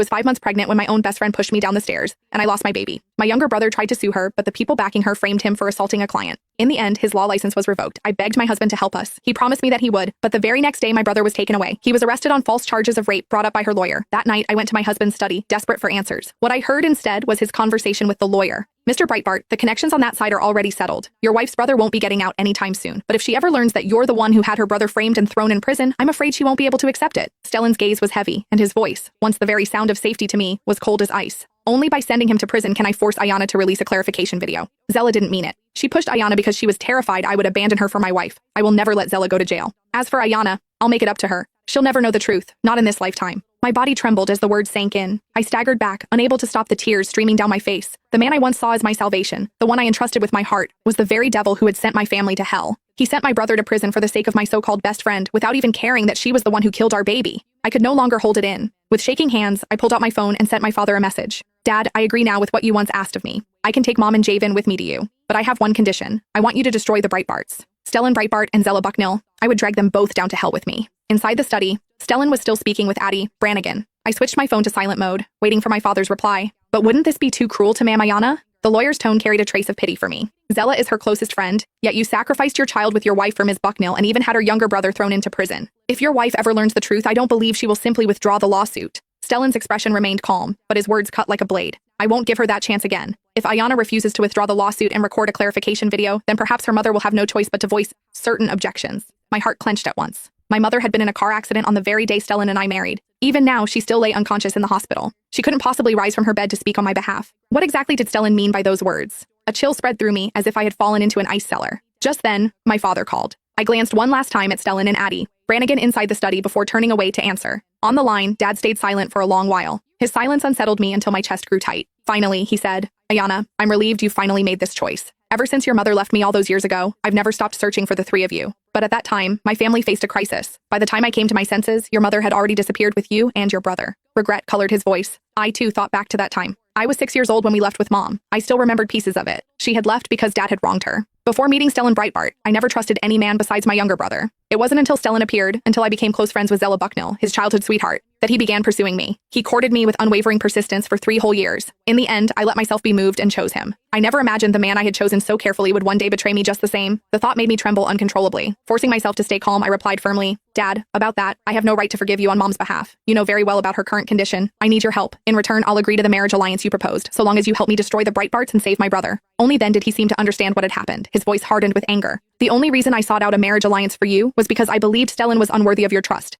was 5 months pregnant when my own best friend pushed me down the stairs, and I lost my baby. My younger brother tried to sue her, but the people backing her framed him for assaulting a client. In the end, his law license was revoked. I begged my husband to help us. He promised me that he would, but the very next day my brother was taken away. He was arrested on false charges of rape brought up by her lawyer. That night, I went to my husband's study, desperate for answers. What I heard instead was his conversation with the lawyer. Mr. Breitbart, the connections on that side are already settled. Your wife's brother won't be getting out anytime soon. But if she ever learns that you're the one who had her brother framed and thrown in prison, I'm afraid she won't be able to accept it. Stellan's gaze was heavy, and his voice, once the very sound of safety to me, was cold as ice. Only by sending him to prison can I force Ayanna to release a clarification video. Zella didn't mean it. She pushed Ayanna because she was terrified I would abandon her for my wife. I will never let Zella go to jail. As for Ayanna, I'll make it up to her. She'll never know the truth, not in this lifetime. My body trembled as the words sank in. I staggered back, unable to stop the tears streaming down my face. The man I once saw as my salvation, the one I entrusted with my heart, was the very devil who had sent my family to hell. He sent my brother to prison for the sake of my so-called best friend, without even caring that she was the one who killed our baby. I could no longer hold it in. With shaking hands, I pulled out my phone and sent my father a message. Dad, I agree now with what you once asked of me. I can take Mom and Javen with me to you. But I have one condition. I want you to destroy the Breitbarts. Stellan Breitbart and Zella Bucknell. I would drag them both down to hell with me. Inside the study, Stellan was still speaking with Addie Brannigan. I switched my phone to silent mode, waiting for my father's reply. But wouldn't this be too cruel to Ma'am Ayanna? The lawyer's tone carried a trace of pity for me. Zella is her closest friend, yet you sacrificed your child with your wife for Ms. Bucknell and even had her younger brother thrown into prison. If your wife ever learns the truth, I don't believe she will simply withdraw the lawsuit. Stellan's expression remained calm, but his words cut like a blade. I won't give her that chance again. If Ayanna refuses to withdraw the lawsuit and record a clarification video, then perhaps her mother will have no choice but to voice certain objections. My heart clenched at once. My mother had been in a car accident on the very day Stellan and I married. Even now, she still lay unconscious in the hospital. She couldn't possibly rise from her bed to speak on my behalf. What exactly did Stellan mean by those words? A chill spread through me as if I had fallen into an ice cellar. Just then, my father called. I glanced one last time at Stellan and Addie Brannigan inside the study before turning away to answer. On the line, Dad stayed silent for a long while. His silence unsettled me until my chest grew tight. Finally, he said, Ayanna, I'm relieved you finally made this choice. Ever since your mother left me all those years ago, I've never stopped searching for the three of you. But at that time, my family faced a crisis. By the time I came to my senses, your mother had already disappeared with you and your brother. Regret colored his voice. I, too, thought back to that time. I was 6 years old when we left with Mom. I still remembered pieces of it. She had left because Dad had wronged her. Before meeting Stellan Breitbart, I never trusted any man besides my younger brother. It wasn't until Stellan appeared, until I became close friends with Zella Bucknell, his childhood sweetheart, that he began pursuing me. He courted me with unwavering persistence for 3 whole years. In the end, I let myself be moved and chose him. I never imagined the man I had chosen so carefully would one day betray me just the same. The thought made me tremble uncontrollably. Forcing myself to stay calm, I replied firmly, Dad, about that, I have no right to forgive you on Mom's behalf. You know very well about her current condition. I need your help. In return, I'll agree to the marriage alliance you proposed, so long as you help me destroy the Breitbarts and save my brother. Only then did he seem to understand what had happened. His voice hardened with anger. The only reason I sought out a marriage alliance for you was because I believed Stellan was unworthy of your trust.